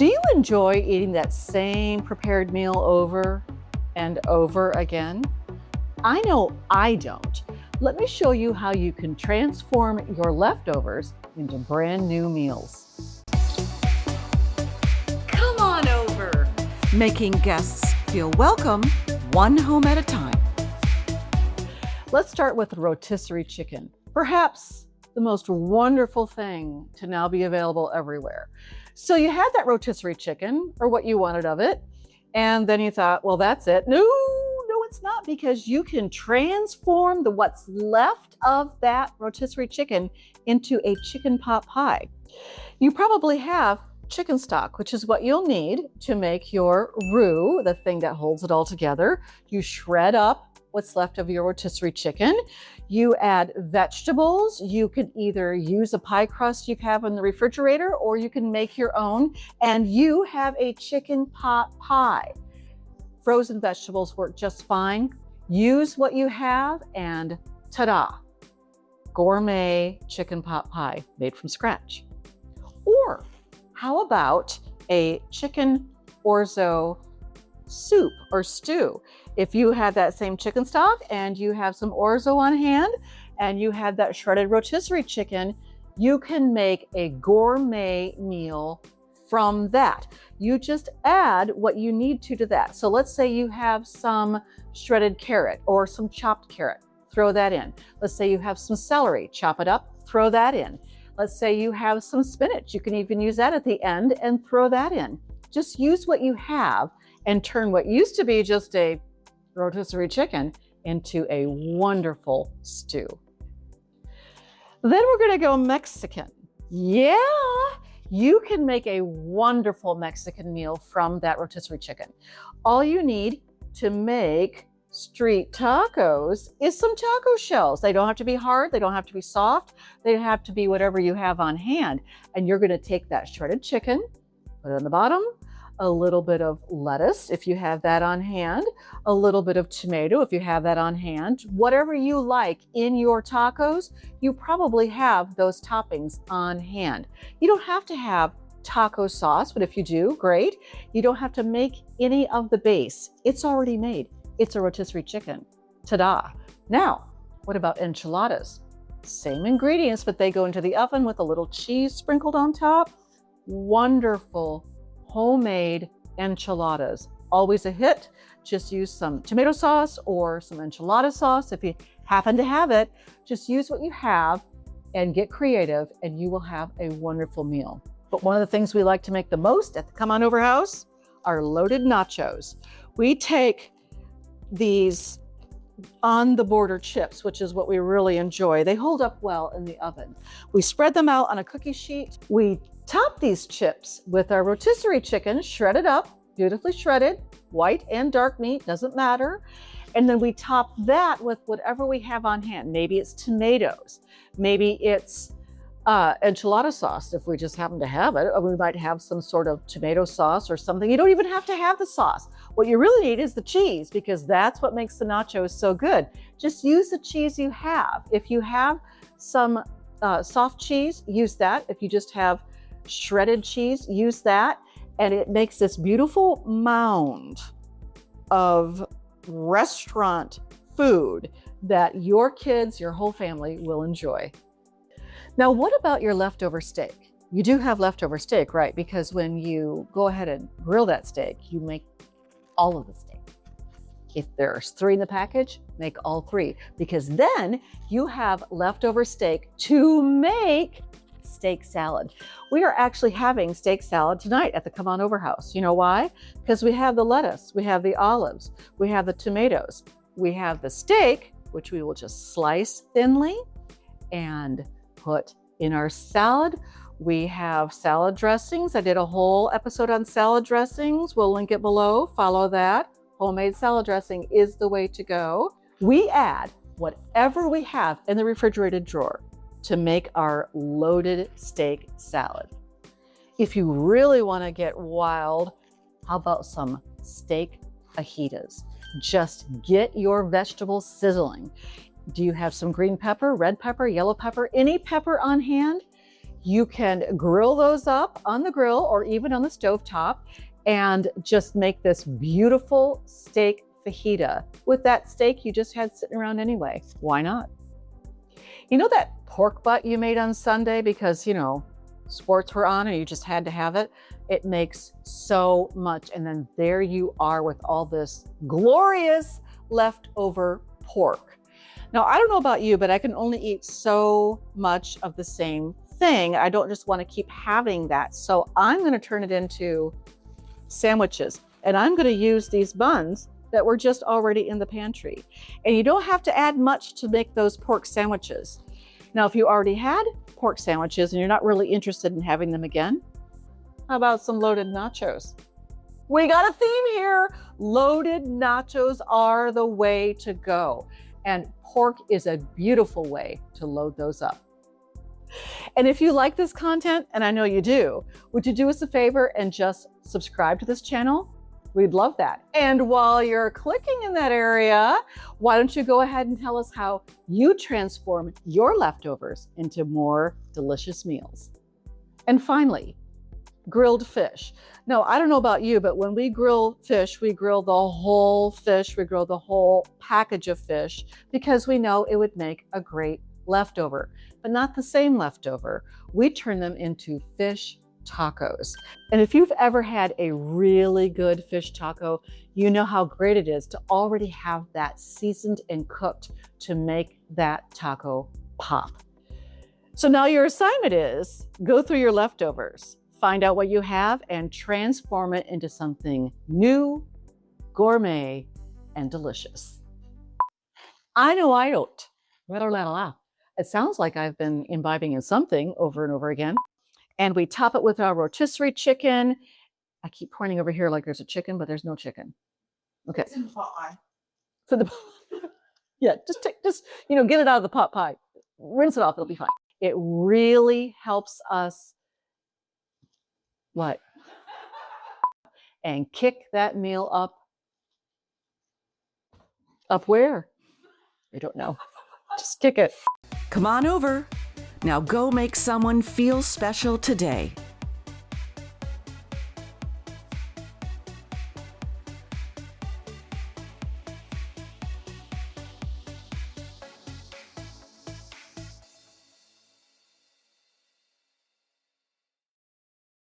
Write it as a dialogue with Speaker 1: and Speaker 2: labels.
Speaker 1: Do you enjoy eating that same prepared meal over and over again? I know I don't. Let me show you how you can transform your leftovers into brand new meals. Come on over, making guests feel welcome one home at a time. Let's start with rotisserie chicken, perhaps the most wonderful thing to now be available everywhere. So you had that rotisserie chicken, or what you wanted of it, and then you thought, well, that's it. No, it's not, because you can transform what's left of that rotisserie chicken into a chicken pot pie. You probably have chicken stock, which is what you'll need to make your roux, the thing that holds it all together. You shred up what's left of your rotisserie chicken. You add vegetables. You can either use a pie crust you have in the refrigerator, or you can make your own, and you have a chicken pot pie. Frozen vegetables work just fine. Use what you have, and ta-da, gourmet chicken pot pie made from scratch. Or how about a chicken orzo soup or stew? If you have that same chicken stock and you have some orzo on hand and you have that shredded rotisserie chicken, you can make a gourmet meal from that. You just add what you need to that. So let's say you have some shredded carrot or some chopped carrot, throw that in. Let's say you have some celery, chop it up, throw that in. Let's say you have some spinach. You can even use that at the end and throw that in. Just use what you have and turn what used to be just a rotisserie chicken into a wonderful stew. Then we're going to go Mexican. Yeah, you can make a wonderful Mexican meal from that rotisserie chicken. All you need to make street tacos is some taco shells. They don't have to be hard. They don't have to be soft. They have to be whatever you have on hand. And you're going to take that shredded chicken, put it on the bottom, a little bit of lettuce if you have that on hand, a little bit of tomato if you have that on hand. Whatever you like in your tacos, you probably have those toppings on hand. You don't have to have taco sauce, but if you do, great. You don't have to make any of the base. It's already made. It's a rotisserie chicken. Ta-da. Now, what about enchiladas? Same ingredients, but they go into the oven with a little cheese sprinkled on top. Wonderful homemade enchiladas. Always a hit. Just use some tomato sauce or some enchilada sauce. If you happen to have it, just use what you have and get creative, and you will have a wonderful meal. But one of the things we like to make the most at the Come On Over house are loaded nachos. We take these on the border chips, which is what we really enjoy. They hold up well in the oven. We spread them out on a cookie sheet. We top these chips with our rotisserie chicken, shredded up, beautifully shredded, white and dark meat, doesn't matter. And then we top that with whatever we have on hand. Maybe it's tomatoes, maybe it's enchilada sauce if we just happen to have it, or we might have some sort of tomato sauce or something. You don't even have to have the sauce. What you really need is the cheese, because that's what makes the nachos so good. Just use the cheese you have. If you have some soft cheese, use that. If you just have shredded cheese, use that. And it makes this beautiful mound of restaurant food that your kids, your whole family will enjoy. Now, what about your leftover steak? You do have leftover steak, right? Because when you go ahead and grill that steak, you make all of the steak. If there's 3 in the package, make all 3, because then you have leftover steak to make steak salad. We are actually having steak salad tonight at the Come On Over house. You know why? Because we have the lettuce, we have the olives, we have the tomatoes, we have the steak, which we will just slice thinly and put in our salad. We have salad dressings. I did a whole episode on salad dressings. We'll link it below. Follow that. Homemade salad dressing is the way to go. We add whatever we have in the refrigerated drawer to make our loaded steak salad. If you really want to get wild, how about some steak fajitas? Just get your vegetables sizzling. Do you have some green pepper, red pepper, yellow pepper, any pepper on hand? You can grill those up on the grill or even on the stovetop and just make this beautiful steak fajita with that steak you just had sitting around anyway. Why not? You know that pork butt you made on Sunday because, sports were on and you just had to have it? It makes so much. And then there you are with all this glorious leftover pork. Now, I don't know about you, but I can only eat so much of the same thing. I don't just want to keep having that. So I'm going to turn it into sandwiches. And I'm going to use these buns that were just already in the pantry. And you don't have to add much to make those pork sandwiches. Now, if you already had pork sandwiches and you're not really interested in having them again, how about some loaded nachos? We got a theme here. Loaded nachos are the way to go. And pork is a beautiful way to load those up. And if you like this content, and I know you do, would you do us a favor and just subscribe to this channel? We'd love that. And while you're clicking in that area, why don't you go ahead and tell us how you transform your leftovers into more delicious meals? And finally, grilled fish. No, I don't know about you, but when we grill fish, we grill the whole fish, we grill the whole package of fish because we know it would make a great leftover, but not the same leftover. We turn them into fish tacos. And if you've ever had a really good fish taco, you know how great it is to already have that seasoned and cooked to make that taco pop. So now your assignment is go through your leftovers, find out what you have, and transform it into something new, gourmet, and delicious. I know I don't. It sounds like I've been imbibing in something over and over again. And we top it with our rotisserie chicken. I keep pointing over here like there's a chicken, but there's no chicken. Okay.
Speaker 2: It's in the pot pie.
Speaker 1: So yeah, just get it out of the pot pie. Rinse it off, it'll be fine. It really helps us what? And kick that meal up. Up where? I don't know. Just kick it.
Speaker 3: Come on over. Now go make someone feel special today.